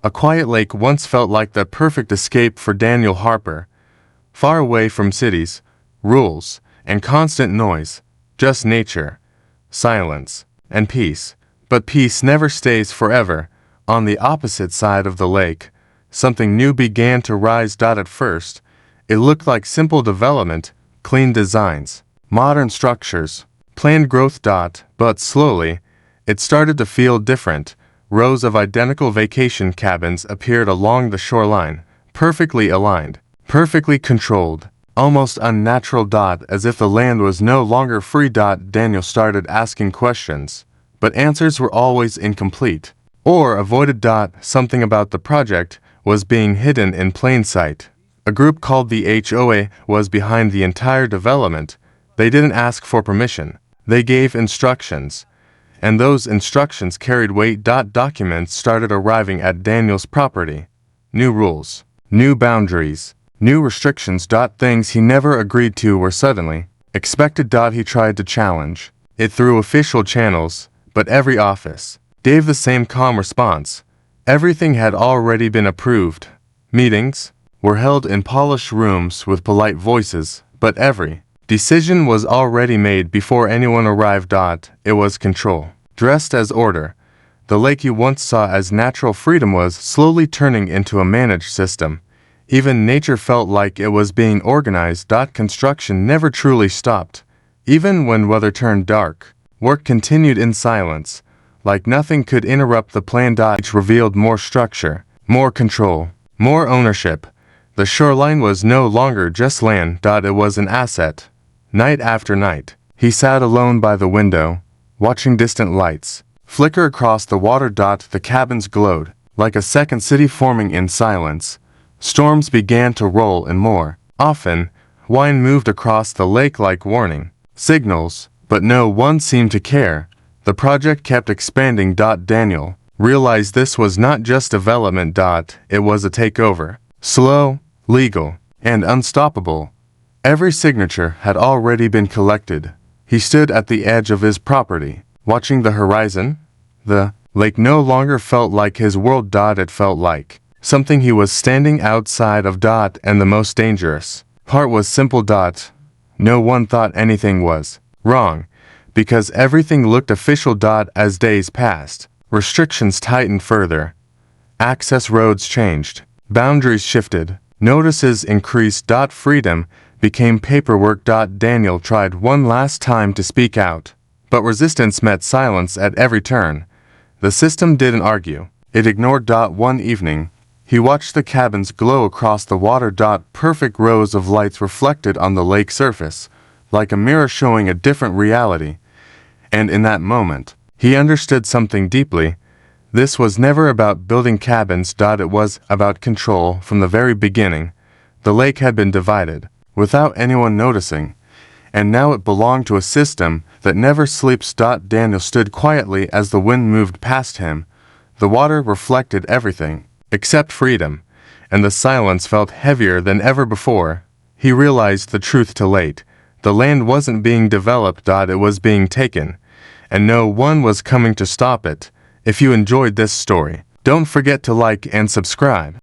A quiet lake once felt like the perfect escape for Daniel Harper. Far away from cities, rules, and constant noise, just nature, silence, and peace. But peace never stays forever. On the opposite side of the lake, something new began to rise. At first, it looked like simple development, clean designs, modern structures, planned growth. But slowly, it started to feel different. Rows of identical vacation cabins appeared along the shoreline, perfectly aligned, perfectly controlled, almost unnatural. As if the land was no longer free. Daniel started asking questions, but answers were always incomplete or avoided. Something about the project was being hidden in plain sight. A group called the HOA was behind the entire development. They didn't ask for permission. They gave instructions, and those instructions carried weight. Documents started arriving at Daniel's property. New rules, new boundaries, new restrictions. Things he never agreed to were suddenly expected. He tried to challenge it through official channels, but every office gave the same calm response. Everything had already been approved. Meetings were held in polished rooms with polite voices, but every decision was already made before anyone arrived. It was control, dressed as order. The lake you once saw as natural freedom was slowly turning into a managed system. Even nature felt like it was being organized. Construction never truly stopped. Even when weather turned dark, work continued in silence, like nothing could interrupt the plan. Each revealed more structure, more control, more ownership. The shoreline was no longer just land. It was an asset. Night after night, he sat alone by the window, watching distant lights flicker across the water. The cabins glowed, like a second city forming in silence. Storms began to roll, and more often, wind moved across the lake like warning signals, but no one seemed to care. The project kept expanding. Daniel realized this was not just development. It was a takeover. Slow, legal, and unstoppable. Every signature had already been collected. He stood at the edge of his property, watching the horizon. The lake no longer felt like his world. It felt like something he was standing outside of. And the most dangerous part was simple. No one thought anything was wrong, because everything looked official. As days passed, restrictions tightened further. Access roads changed, boundaries shifted, notices increased. Freedom became paperwork. Daniel tried one last time to speak out, but resistance met silence at every turn. The system didn't argue, it ignored. One evening, he watched the cabins glow across the water. Perfect rows of lights reflected on the lake surface, like a mirror showing a different reality. And in that moment, he understood something deeply. This was never about building cabins. It was about control. From the very beginning, the lake had been divided, without anyone noticing, and now it belonged to a system that never sleeps. Daniel stood quietly as the wind moved past him. The water reflected everything, except freedom, and the silence felt heavier than ever before. He realized the truth too late. The land wasn't being developed. It was being taken, and no one was coming to stop it. If you enjoyed this story, don't forget to like and subscribe.